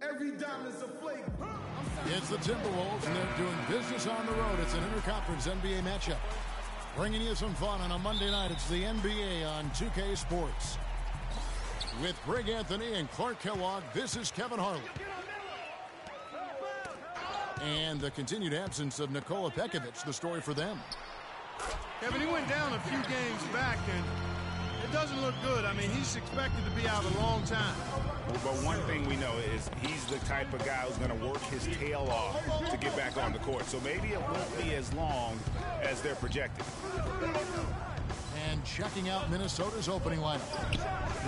Every diamond's a flake. It's the Timberwolves, and they're doing business on the road. It's an interconference NBA matchup. Bringing you some fun on a Monday night. It's the NBA on 2K Sports. With Greg Anthony and Clark Kellogg, this is Kevin Harlan. And the continued absence of Nikola Pekovic, the story for them. Kevin, he went down a few games back, and it doesn't look good. I mean, he's expected to be out a long time. But one thing we know is he's the type of guy who's going to work his tail off to get back on the court. So maybe it won't be as long as they're projected. And checking out Minnesota's opening lineup.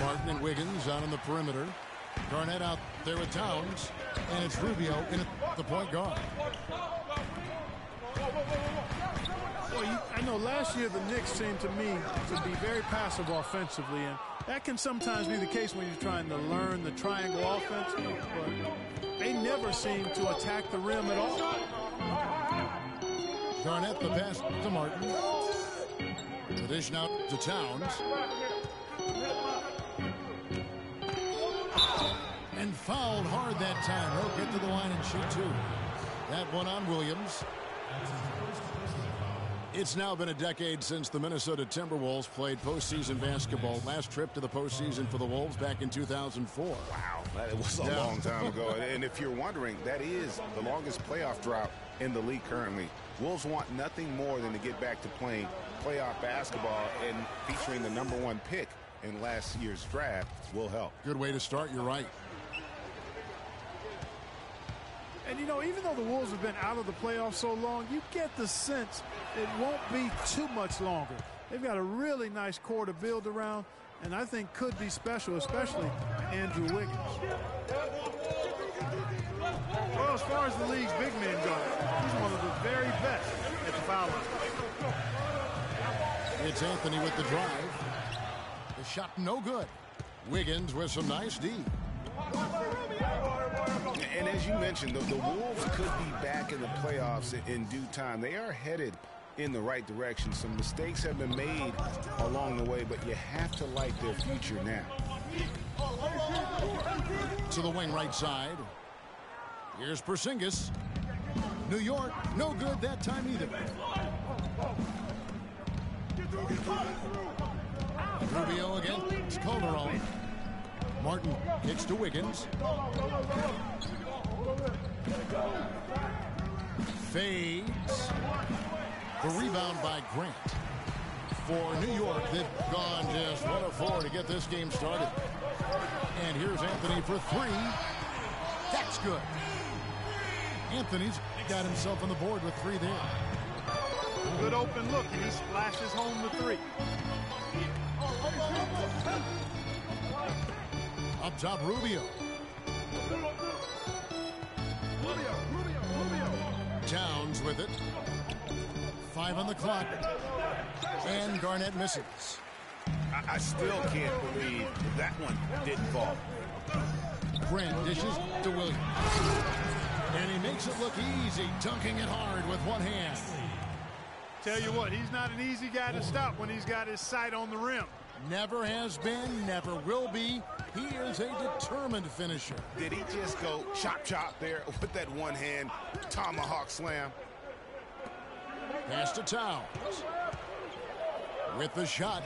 Martin and Wiggins out on the perimeter. Garnett out there with Towns. And it's Rubio in at the point guard. Well, I know last year the Knicks seemed to me to be very passive offensively, and that can sometimes be the case when you're trying to learn the triangle offense, but they never seem to attack the rim at all. Garnett the pass to Martin. The dish now to Towns. And fouled hard that time. He'll get to the line and shoot two. That one on Williams. It's now been a decade since the Minnesota Timberwolves played postseason basketball. Last trip to the postseason for the Wolves back in 2004. Wow, that was a long time ago. And if you're wondering, that is the longest playoff drought in the league currently. Wolves want nothing more than to get back to playing playoff basketball, and featuring the #1 pick in last year's draft will help. Good way to start, you're right. And, you know, even though the Wolves have been out of the playoffs so long, you get the sense it won't be too much longer. They've got a really nice core to build around, and I think could be special, especially Andrew Wiggins. Well, as far as the league's big men go, he's one of the very best at the foul line. It's Anthony with the drive. The shot no good. Wiggins with some nice D. And as you mentioned, the Wolves could be back in the playoffs in due time. They are headed in the right direction. Some mistakes have been made along the way, but you have to like their future now. To the wing right side. Here's Porzingis. New York, no good that time either. Rubio again. It's Calderon. Martin kicks to Wiggins. Fades. The rebound by Grant. For New York, they've gone just 1 of 4 to get this game started. And here's Anthony for 3. That's good. Anthony's got himself on the board with 3 there. Good open look, and he splashes home the 3. Up top, Rubio. Towns with it. 5 on the clock. And Garnett misses. I still can't believe that one didn't fall. Grant dishes to Williams. And he makes it look easy, dunking it hard with one hand. Tell you what, he's not an easy guy to stop when he's got his sight on the rim. Never has been, never will be. He is a determined finisher. Did he just go chop there with that one hand tomahawk slam? Pass to Towns. With the shot.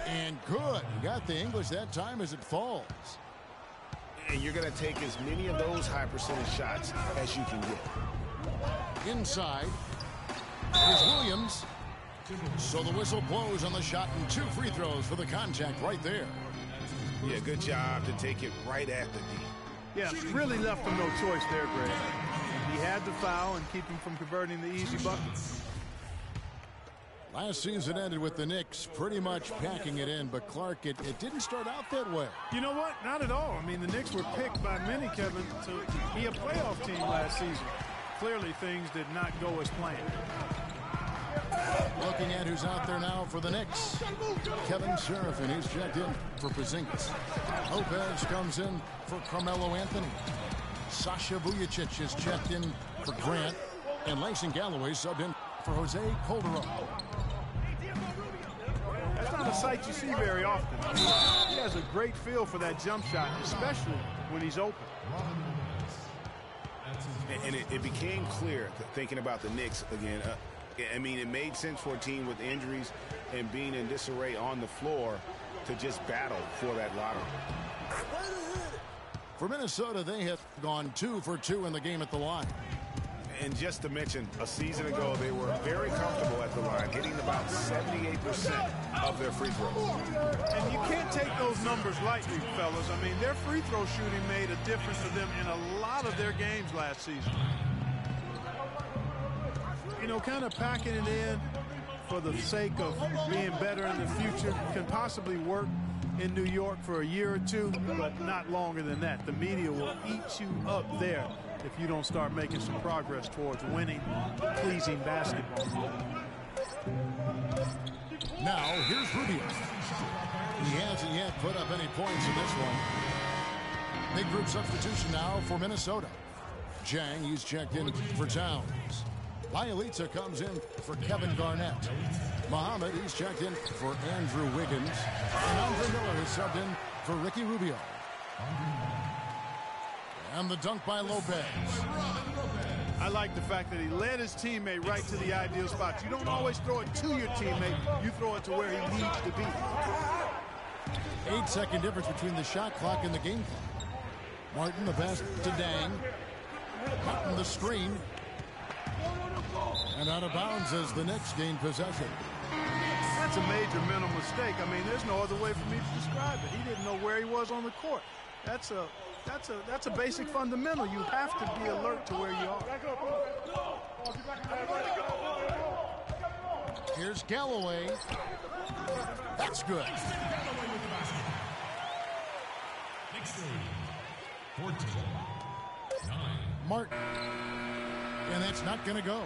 And good. He got the English that time as it falls. And you're going to take as many of those high percentage shots as you can get. Inside is Williams. So the whistle blows on the shot and 2 free throws for the contact right there. Yeah, good job to take it right at the D. Yeah, really left him no choice there, Greg. He had to foul and keep him from converting the easy bucket. Last season ended with the Knicks pretty much packing it in, but Clark, it didn't start out that way. You know what? Not at all. I mean, the Knicks were picked by many, Kevin, to be a playoff team last season. Clearly, things did not go as planned. Looking at who's out there now for the Knicks. Kevin Serafin, he's checked in for Porzingis. Lopez comes in for Carmelo Anthony. Sasha Vujacic is checked in for Grant. And Langston Galloway subbed in for Jose Calderon. That's not a sight you see very often. He has a great feel for that jump shot, especially when he's open. And it became clear, thinking about the Knicks again, I mean, it made sense for a team with injuries and being in disarray on the floor to just battle for that lottery. For Minnesota, they have gone 2 for 2 in the game at the line. And just to mention, a season ago, they were very comfortable at the line, hitting about 78% of their free throws. And you can't take those numbers lightly, fellas. I mean, their free throw shooting made a difference for them in a lot of their games last season. You know, kind of packing it in for the sake of being better in the future can possibly work in New York for a year or two, but not longer than that. The media will eat you up there if you don't start making some progress towards winning, pleasing basketball. Now, here's Rubio. He hasn't yet put up any points in this one. Big group substitution now for Minnesota. Jang, he's checked in for Towns. Bielitsa comes in for Kevin Garnett. Muhammad, he's checked in for Andrew Wiggins. And Andre Miller is subbed in for Ricky Rubio. And the dunk by Lopez. I like the fact that he led his teammate right to the ideal spot. You don't always throw it to your teammate. You throw it to where he needs to be. 8-second difference between the shot clock and the game clock. Martin, the pass to Dang. Martin, the screen. And out of bounds as the Knicks gain possession. That's a major mental mistake. I mean, there's no other way for me to describe it. He didn't know where he was on the court. That's a basic fundamental. You have to be alert to where you are. Here's Galloway. That's good. 14, 9. Martin. And that's not going to go.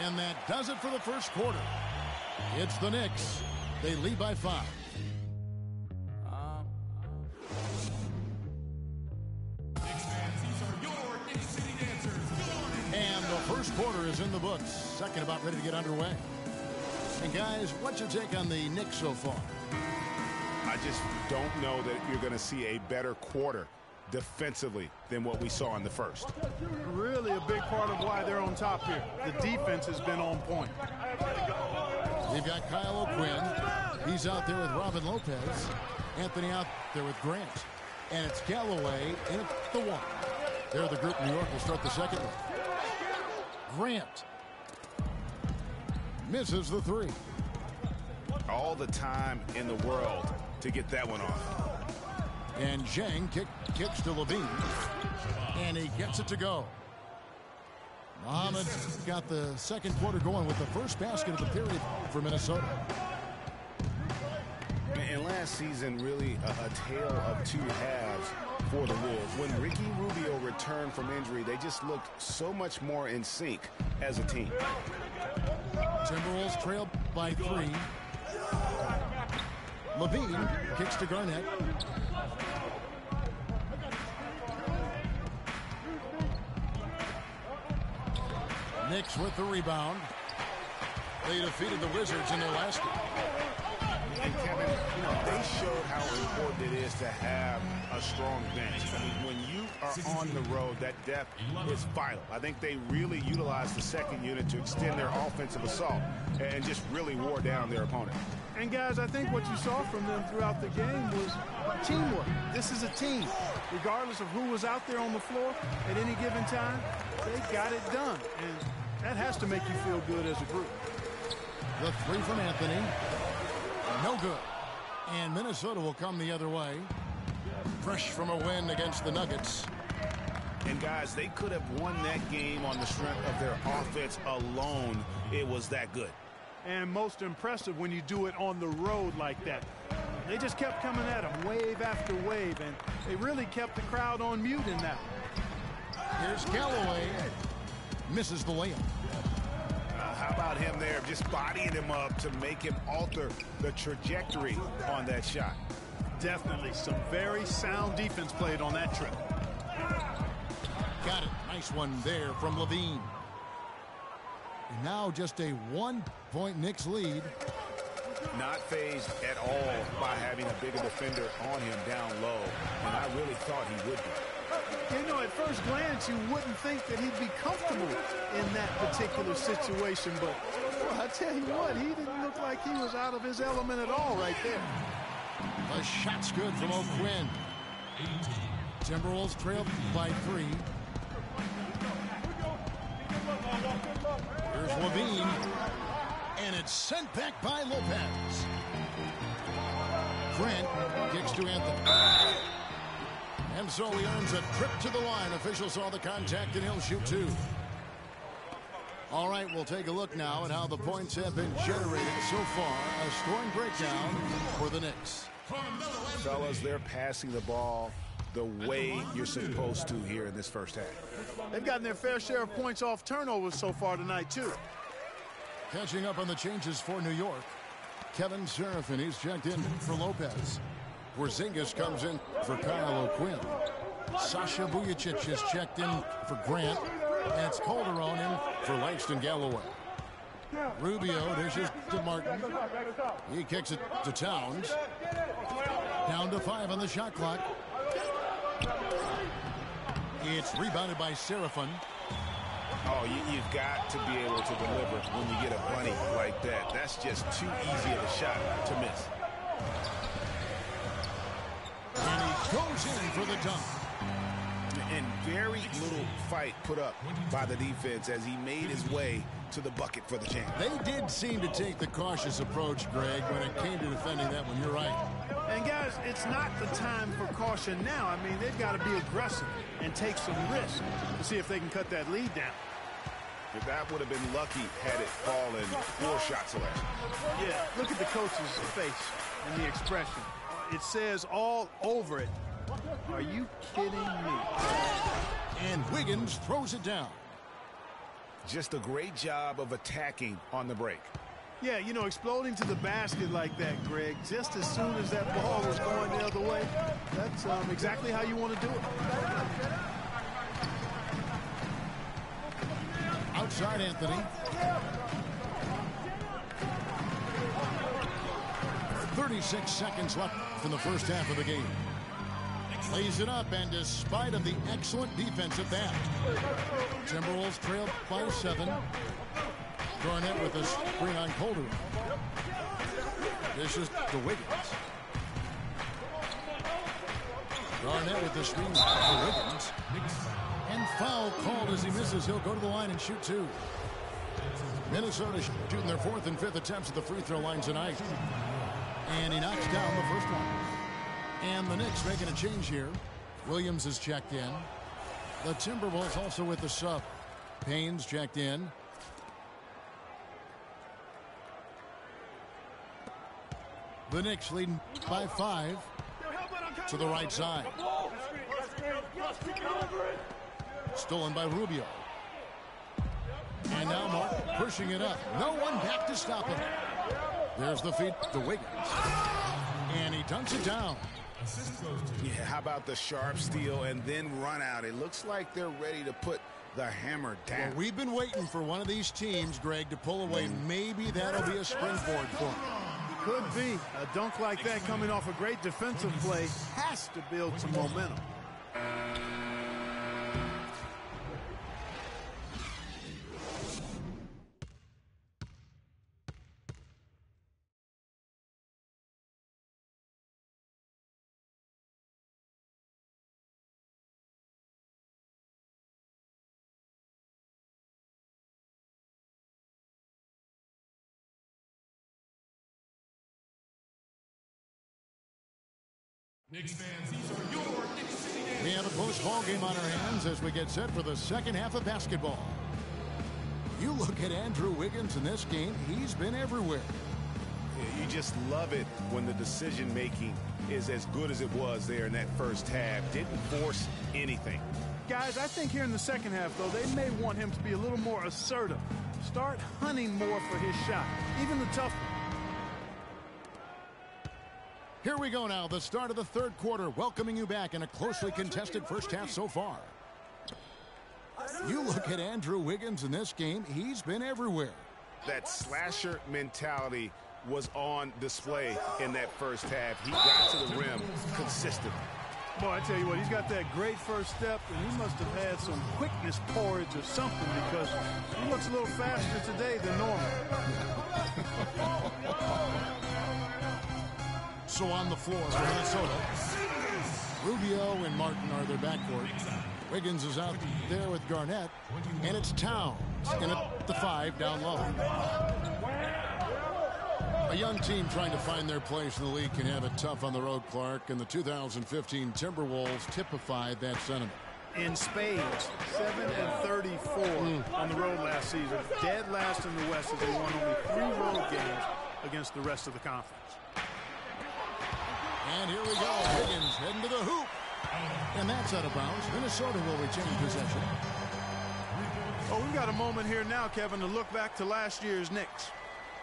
And that does it for the first quarter. It's the Knicks. They lead by 5. And the first quarter is in the books. Second about ready to get underway. And guys, what's your take on the Knicks so far? I just don't know that you're going to see a better quarter defensively than what we saw in the first. Really a big part of why they're on top here. The defense has been on point. We've got Kyle O'Quinn. He's out there with Robin Lopez. Anthony out there with Grant. And it's Galloway in at the 1. There the group. New York will start the second one. Grant misses the 3. All the time in the world to get that one off. And Zhang kicks to Levine. And he gets it to go. Muhammad got the second quarter going with the first basket of the period for Minnesota. And last season, really a tale of two halves for the Wolves. When Ricky Rubio returned from injury, they just looked so much more in sync as a team. Timberwolves trail by 3. Levine kicks to Garnett. Knicks with the rebound. They defeated the Wizards in their last game. And Kevin, you know, they showed how important it is to have a strong bench. I mean, when you are on the road, that depth is vital. I think they really utilized the second unit to extend their offensive assault and just really wore down their opponent. And guys, I think what you saw from them throughout the game was teamwork. This is a team. Regardless of who was out there on the floor at any given time, they got it done. And that has to make you feel good as a group. The 3 from Anthony. No good. And Minnesota will come the other way. Fresh from a win against the Nuggets. And guys, they could have won that game on the strength of their offense alone. It was that good. And most impressive when you do it on the road like that. They just kept coming at them wave after wave, and they really kept the crowd on mute in that one. Here's Galloway. Misses the layup. How about him there, just bodying him up to make him alter the trajectory on that shot? Definitely some very sound defense played on that trip. Got it. Nice one there from Levine. And now just a 1-point Knicks lead. Not phased at all by having a bigger defender on him down low, and I really thought he would be. You know, at first glance, you wouldn't think that he'd be comfortable in that particular situation, but well, I tell you what, he didn't look like he was out of his element at all right there. The shot's good from O'Quinn. Timberwolves trail by 3. Here's Levine. And it's sent back by Lopez. Grant kicks to Anthony. And so he earns a trip to the line. Officials saw the contact and he'll shoot 2. All right, we'll take a look now at how the points have been generated so far. A scoring breakdown for the Knicks. Fellas, they're passing the ball the way you're supposed to here in this first half. They've gotten their fair share of points off turnovers so far tonight, too. Catching up on the changes for New York. Kevin Seraphin, he's checked in for Lopez. Porzingis comes in for Kyle O'Quinn. Sasha Vujacic is checked in for Grant. And it's Calderon in for Langston Galloway. Rubio dishes to Martin. He kicks it to Towns. Down to 5 on the shot clock. It's rebounded by Seraphin. Oh, you've got to be able to deliver when you get a bunny like that. That's just too easy of a shot to miss. And he goes in for the dunk. And very little fight put up by the defense as he made his way to the bucket for the champ. They did seem to take the cautious approach, Greg, when it came to defending that one. You're right. And, guys, it's not the time for caution now. I mean, they've got to be aggressive and take some risks to see if they can cut that lead down. If that would have been lucky had it fallen 4 shots away. Yeah, look at the coach's face and the expression. It says all over it. Are you kidding me? And Wiggins throws it down. Just a great job of attacking on the break. Yeah, you know, exploding to the basket like that, Greg, just as soon as that ball was going the other way, that's exactly how you want to do it. Outside Anthony. 36 seconds left in the first half of the game. Lays it up, and despite of the excellent defense at that, Timberwolves trail by 7. Garnett with a screen on Calderon. This is to Wiggins. Garnett with the screen for Wiggins. And foul called as he misses. He'll go to the line and shoot 2. Minnesota shooting their 4th and 5th attempts at the free throw line tonight. And he knocks down the first one. And the Knicks making a change here. Williams is checked in. The Timberwolves also with the sub. Payne's checked in. The Knicks leading by 5 to the right side. Stolen by Rubio. And now Mark pushing it up. No one back to stop him. There's the feed to Wiggins. And he dunks it down. Yeah, how about the sharp steal and then run out? It looks like they're ready to put the hammer down. Well, we've been waiting for one of these teams, Greg, to pull away. Maybe that'll be a springboard for them. Could be. A dunk like that coming off a great defensive play has to build some momentum. Knicks fans, these are your Knicks City games. We have a close ball game on our hands as we get set for the second half of basketball. You look at Andrew Wiggins in this game, he's been everywhere. Yeah, you just love it when the decision-making is as good as it was there in that first half. Didn't force anything. Guys, I think here in the second half, though, they may want him to be a little more assertive. Start hunting more for his shot, even the tough one. Here we go now, the start of the third quarter, welcoming you back in a closely contested first half so far. You look at Andrew Wiggins in this game, he's been everywhere. That slasher mentality was on display in that first half. He got to the rim consistently. Boy, I tell you what, he's got that great first step, and he must have had some quickness porridge or something, because he looks a little faster today than normal. So on the floor for Minnesota, Rubio and Martin are their backcourt. Wiggins is out there with Garnett, and it's Towns in at the 5 down low. A young team trying to find their place in the league can have it tough on the road, Clark, and the 2015 Timberwolves typified that sentiment. In spades, 7-34 on the road last season. Dead last in the West as they won only 3 road games against the rest of the conference. And here we go. Wiggins heading to the hoop. And that's out of bounds. Minnesota will retain possession. Oh, we've got a moment here now, Kevin, to look back to last year's Knicks.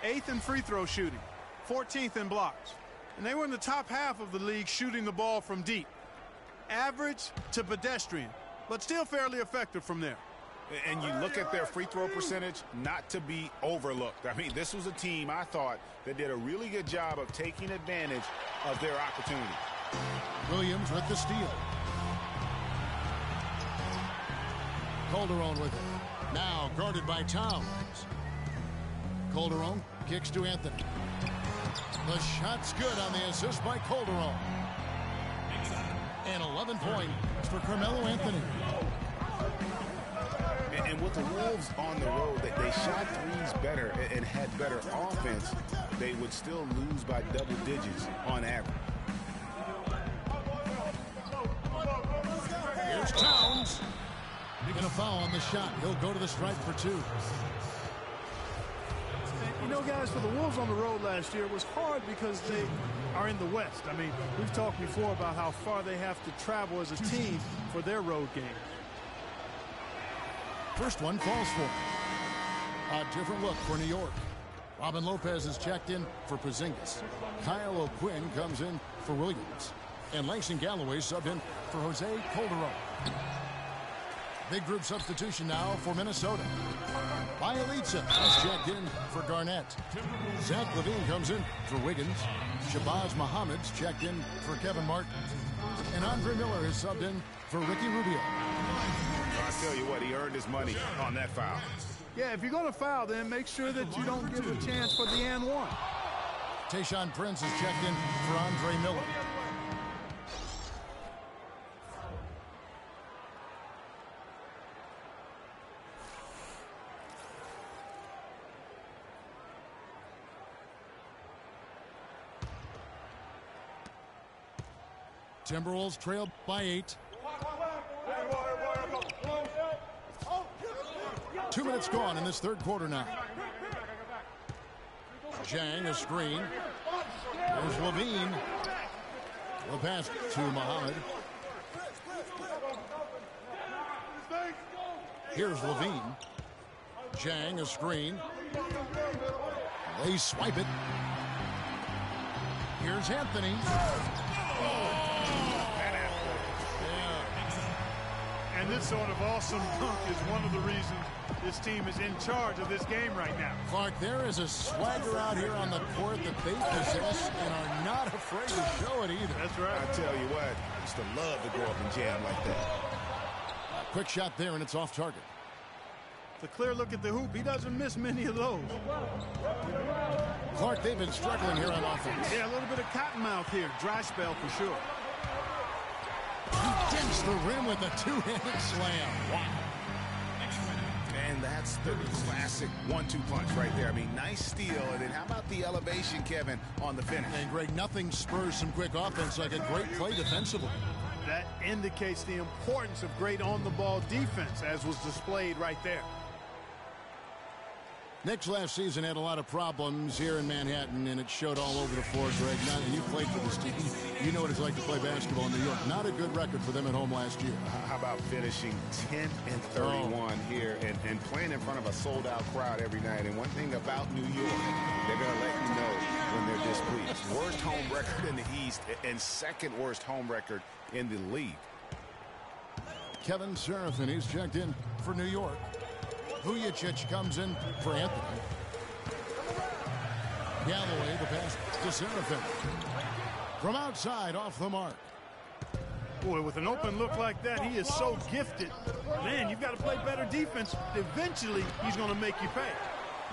8th in free throw shooting, 14th in blocks. And they were in the top half of the league shooting the ball from deep. Average to pedestrian, but still fairly effective from there. And you look at their free throw percentage, not to be overlooked. I mean, this was a team, I thought, that did a really good job of taking advantage of their opportunity. Williams with the steal. Calderon with it. Now guarded by Towns. Calderon kicks to Anthony. The shot's good on the assist by Calderon. And 11 points for Carmelo Anthony. And with the Wolves on the road, they shot threes better and had better offense. They would still lose by double digits on average. Here's Towns. Going to foul on the shot. He'll go to the stripe for 2. You know, guys, for the Wolves on the road last year, it was hard because they are in the West. I mean, we've talked before about how far they have to travel as a team for their road games. First one falls for. A different look for New York. Robin Lopez is checked in for Porzingis. Kyle O'Quinn comes in for Williams. And Langston Galloway subbed in for Jose Calderon. Big group substitution now for Minnesota. Bielitsa is checked in for Garnett. Zach LaVine comes in for Wiggins. Shabazz Muhammad's checked in for Kevin Martin. And Andre Miller is subbed in for Ricky Rubio. I tell you what, he earned his money on that foul. Yeah, if you're going to foul, then make sure that you don't give a chance for the and one. Tayshaun Prince is checked in for Andre Miller. Timberwolves trailed by 8. 2 minutes gone in this third quarter now. Jang, a screen. There's Levine. The pass to Muhammad. Here's Levine. Jang, a screen. They swipe it. Here's Anthony. And this sort of awesome dunk is one of the reasons this team is in charge of this game right now. Clark, there is a swagger out here on the court that they possess and are not afraid to show it either. That's right. I tell you what, I used to love to go up and jam like that. Quick shot there, and it's off target. The clear look at the hoop. He doesn't miss many of those. Clark, they've been struggling here on offense. Yeah, a little bit of cottonmouth here. Dry spell for sure. He dents the rim with a two-handed slam. Wow. And that's the classic 1-2 punch right there. I mean, nice steal. And then how about the elevation, Kevin, on the finish? And, Greg, nothing spurs some quick offense like a great play defensively. That indicates the importance of great on-the-ball defense, as was displayed right there. Knicks last season had a lot of problems here in Manhattan, and it showed all over the floor, Greg. And you played for this team. You know what it's like to play basketball in New York. Not a good record for them at home last year. How about finishing 10-31 here and playing in front of a sold-out crowd every night? And one thing about New York, they're going to let you know when they're displeased. Worst home record in the East and second worst home record in the league. Kevin Serafin, he's checked in for New York. Vujicic comes in for Anthony. Galloway, the pass to Serafin. From outside, off the mark. Boy, with an open look like that, he is so gifted. Man, you've got to play better defense. Eventually, he's going to make you pay.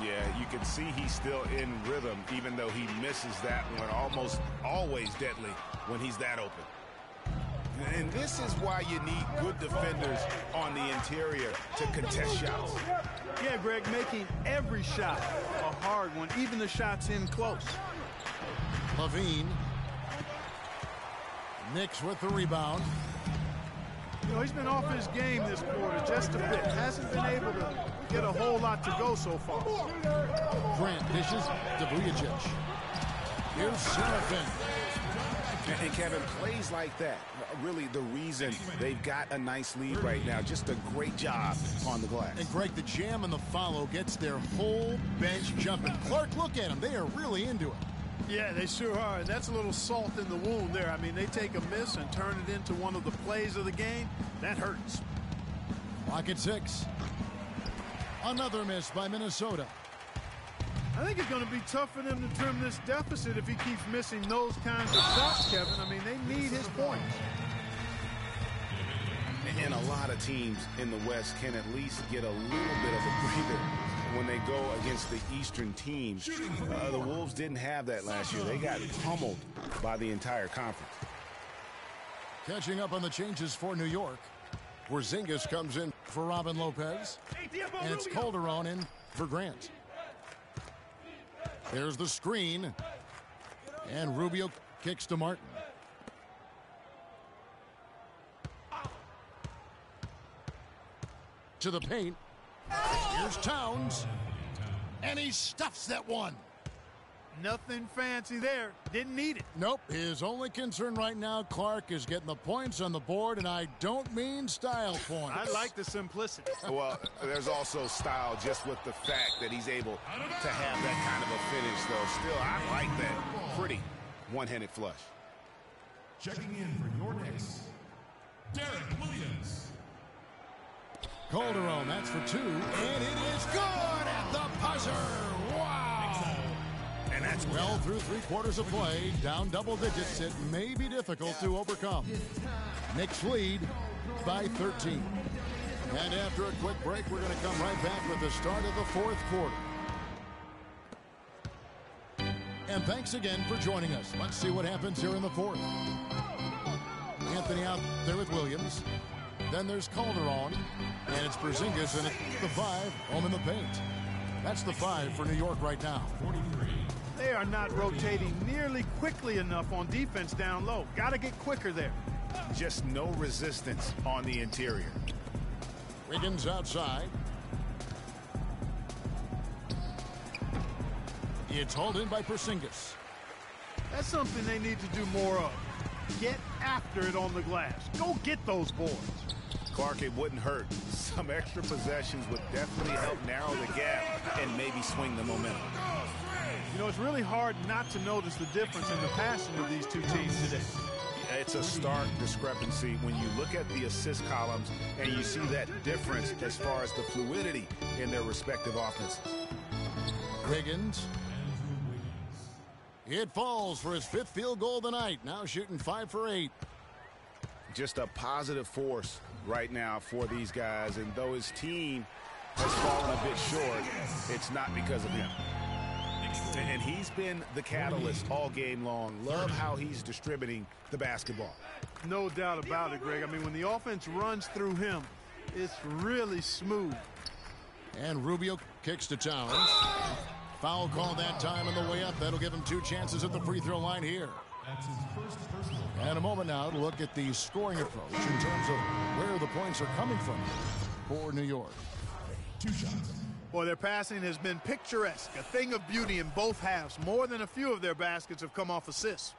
Yeah, you can see he's still in rhythm, even though he misses that one. Almost always deadly when he's that open. And this is why you need good defenders on the interior to contest shots. Yeah, Greg, making every shot a hard one, even the shots in close. Levine. Knicks with the rebound. You know, he's been off his game this quarter just a bit. Hasn't been able to get a whole lot to go so far. Grant dishes to Vujacic. Here's Serafin. And Kevin, plays like that, really the reason they've got a nice lead right now. Just a great job on the glass. And Greg, the jam and the follow gets their whole bench jumping. Clark, look at them. They are really into it. Yeah, they sure are. And that's a little salt in the wound there. I mean, they take a miss and turn it into one of the plays of the game. That hurts. Clock at 6. Another miss by Minnesota. I think it's going to be tough for them to trim this deficit if he keeps missing those kinds of shots, Kevin. I mean, they need his points. And a lot of teams in the West can at least get a little bit of a breather when they go against the Eastern teams. The Wolves didn't have that last year. They got pummeled by the entire conference. Catching up on the changes for New York. Porzingis comes in for Robin Lopez. And it's Calderon in for Grant. There's the screen. And Rubio kicks to Martin. To the paint. Here's Towns. And he stuffs that one. Nothing fancy there. Didn't need it. Nope. His only concern right now, Clark, is getting the points on the board, and I don't mean style points. I like the simplicity. Well, there's also style just with the fact that he's able to have that kind of a finish, though. Still, I like that. Pretty one-handed flush. Checking in for your Knicks, Derek Williams. Calderon, that's for 2, and it is good at the buzzer. Wow. And that's well through 3/4 of play, down double digits. It may be difficult to overcome. Knicks lead by 13. And after a quick break, we're going to come right back with the start of the 4th quarter. And thanks again for joining us. Let's see what happens here in the 4th. Anthony out there with Williams. Then there's Calderon, and it's Porzingis, and it's the 5 home in the paint. That's the 5 for New York right now. 43. They are not rotating nearly quickly enough on defense down low. Got to get quicker there. just no resistance on the interior. Wiggins outside. It's hauled in by Porzingis. That's something they need to do more of. Get after it on the glass. Go get those boards. Clark, it wouldn't hurt. Some extra possessions would definitely help narrow the gap and maybe swing the momentum. You know, it's really hard not to notice the difference in the passing of these two teams today. It's a stark discrepancy when you look at the assist columns and you see that difference as far as the fluidity in their respective offenses. Wiggins. It falls for his 5th field goal of the night. Now shooting 5 for 8. Just a positive force right now for these guys. And though his team has fallen a bit short, it's not because of him. And he's been the catalyst all game long. Love how he's distributing the basketball. No doubt about it, Greg. I mean, when the offense runs through him, it's really smooth. And Rubio kicks to Towns. Foul call that time on the way up. That'll give him 2 chances at the free throw line here. That's his first personal. And a moment now to look at the scoring approach in terms of where the points are coming from for New York. 2 shots. Boy, their passing has been picturesque, a thing of beauty in both halves. More than a few of their baskets have come off assists.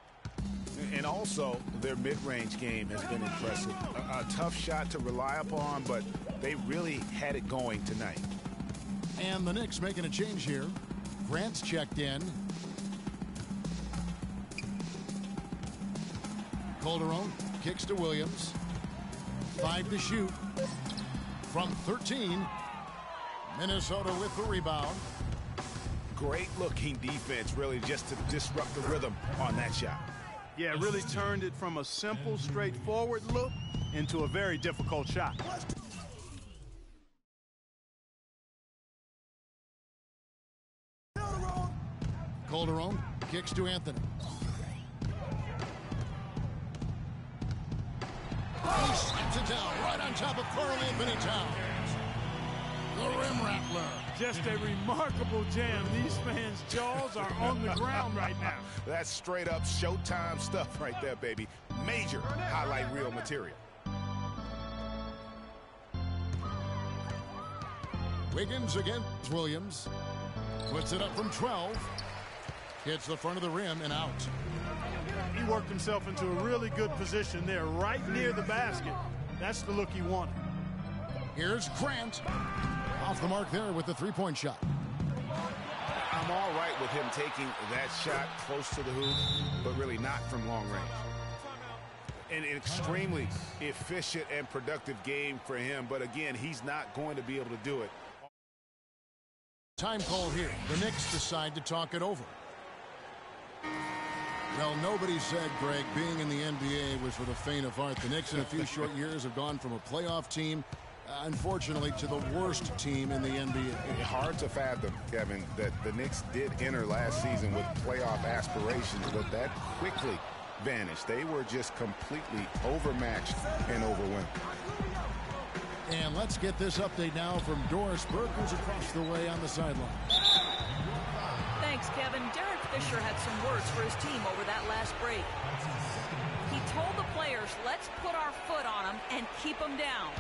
And also, their mid-range game has been impressive. A tough shot to rely upon, but they really had it going tonight. And the Knicks making a change here. Grant's checked in. Calderon kicks to Williams. 5 to shoot. From 13. Minnesota with the rebound. Great looking defense, really, just to disrupt the rhythm on that shot. Yeah, it really turned it from a simple, straightforward look into a very difficult shot. Calderon kicks to Anthony. He slaps it down right on top of Carl Anthony Towns. The rim rattler. Just a remarkable jam. These fans' jaws are on the ground right now. That's straight up Showtime stuff right there, baby. Major highlight reel material. Wiggins against Williams. Puts it up from 12. Hits the front of the rim and out. He worked himself into a really good position there, right near the basket. That's the look he wanted. Here's Grant. Off the mark there with the three-point shot. I'm all right with him taking that shot close to the hoop, but really not from long range. An extremely efficient and productive game for him, but again, he's not going to be able to do it. Time call here. The Knicks decide to talk it over. Well, nobody said, Greg, being in the NBA was for the faint of heart. The Knicks in a few short years have gone from a playoff team, unfortunately, to the worst team in the NBA. Hard to fathom, Kevin, that the Knicks did enter last season with playoff aspirations, but that quickly vanished. They were just completely overmatched and overwhelmed. And let's get this update now from Doris Burke, who's across the way on the sideline. Thanks, Kevin. Derek Fisher had some words for his team over that last break. He told the players, let's put our foot on them and keep them down.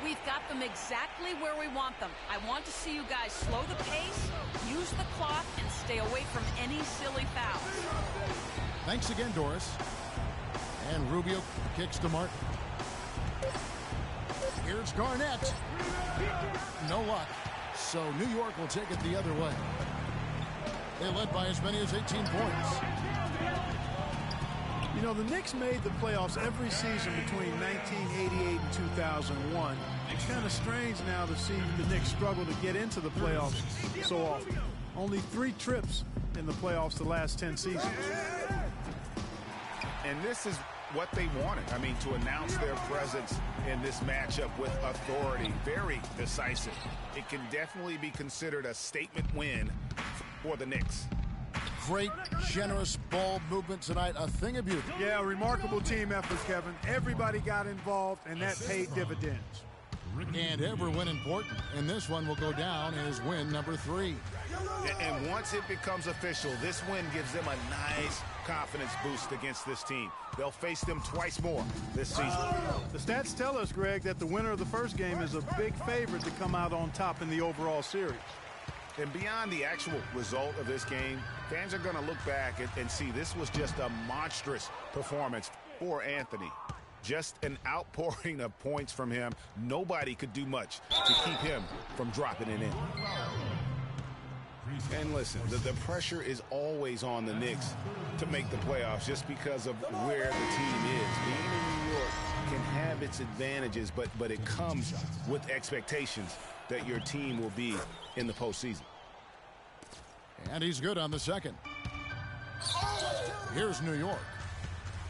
We've got them exactly where we want them. I want to see you guys slow the pace, use the clock, and stay away from any silly fouls. Thanks again, Doris. And Rubio kicks to Martin. Here's Garnett. No luck. So New York will take it the other way. They led by as many as 18 points. You know, the Knicks made the playoffs every season between 1988 and 2001. It's kind of strange now to see the Knicks struggle to get into the playoffs so often. Only 3 trips in the playoffs the last 10 seasons. And this is what they wanted. I mean, to announce their presence in this matchup with authority, very decisive. It can definitely be considered a statement win for the Knicks. Great, generous ball movement tonight. A thing of beauty. Yeah, remarkable team effort, Kevin. Everybody got involved, and that paid dividends. And every win important. And this one will go down as win number 3. And once it becomes official, this win gives them a nice confidence boost against this team. They'll face them twice more this season. The stats tell us, Greg, that the winner of the first game is a big favorite to come out on top in the overall series. And beyond the actual result of this game, fans are going to look back and see this was just a monstrous performance for Anthony. Just an outpouring of points from him. Nobody could do much to keep him from dropping it in. And listen, the pressure is always on the Knicks to make the playoffs just because of where the team is. Being in New York can have its advantages, but it comes with expectations that your team will be in the postseason. And he's good on the second. Here's New York.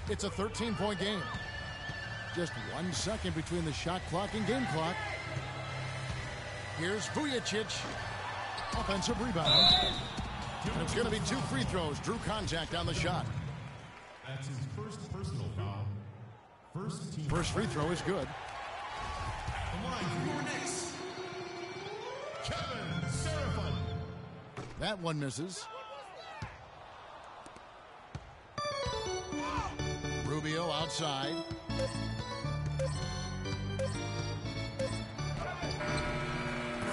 It's a 13-point game. Just 1 second between the shot clock and game clock. Here's Vujicic. Offensive rebound. And it's going to be 2 free throws. Drew contact on the shot. That's his first personal foul. First free throw is good. The line for your Knicks, Kevin Seraphin. That one misses. Rubio outside.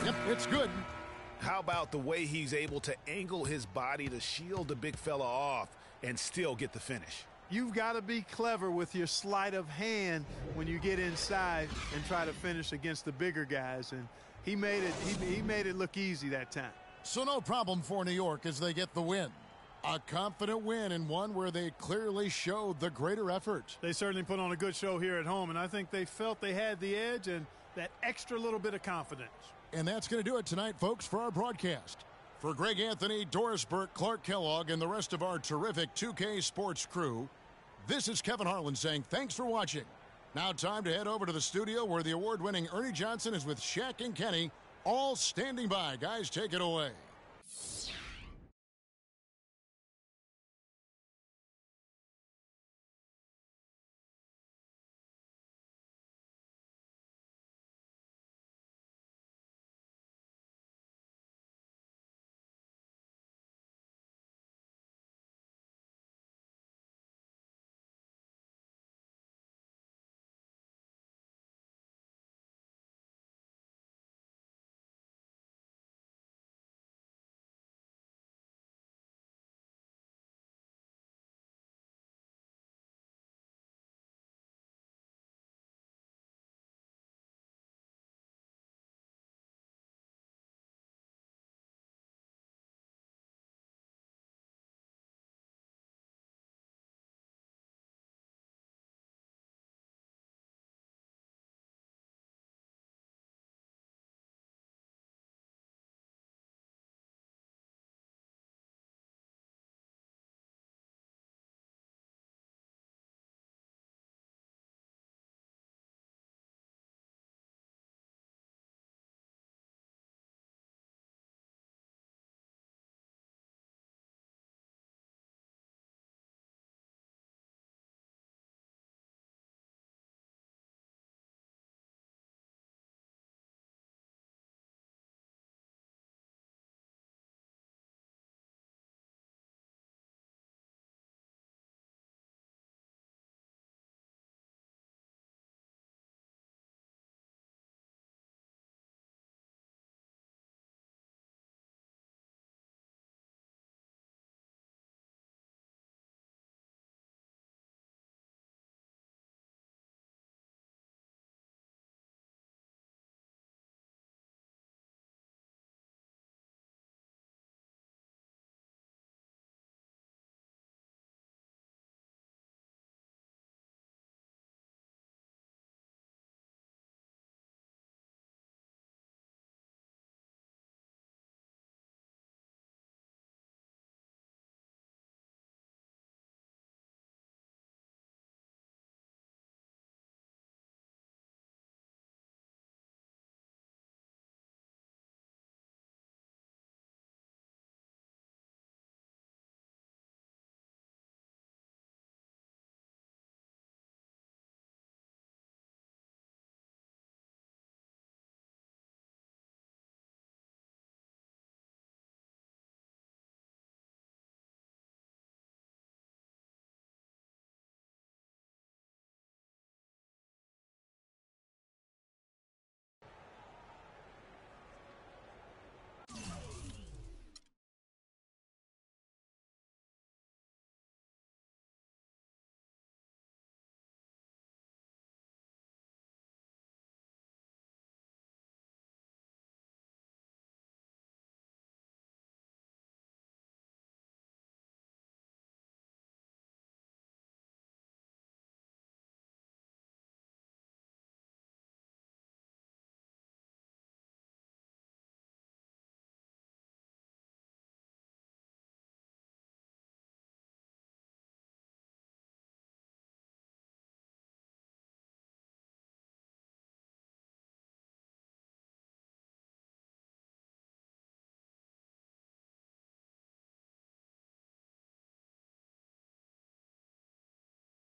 Yep, it's good. How about the way he's able to angle his body to shield the big fella off and still get the finish? You've got to be clever with your sleight of hand when you get inside and try to finish against the bigger guys. And he made it look easy that time. So no problem for New York as they get the win. A confident win and one where they clearly showed the greater effort. They certainly put on a good show here at home, and I think they felt they had the edge and that extra little bit of confidence. And that's going to do it tonight, folks, for our broadcast. For Greg Anthony, Doris Burke, Clark Kellogg, and the rest of our terrific 2K Sports crew, this is Kevin Harlan saying thanks for watching. Now time to head over to the studio where the award-winning Ernie Johnson is with Shaq and Kenny, all standing by. Guys, take it away.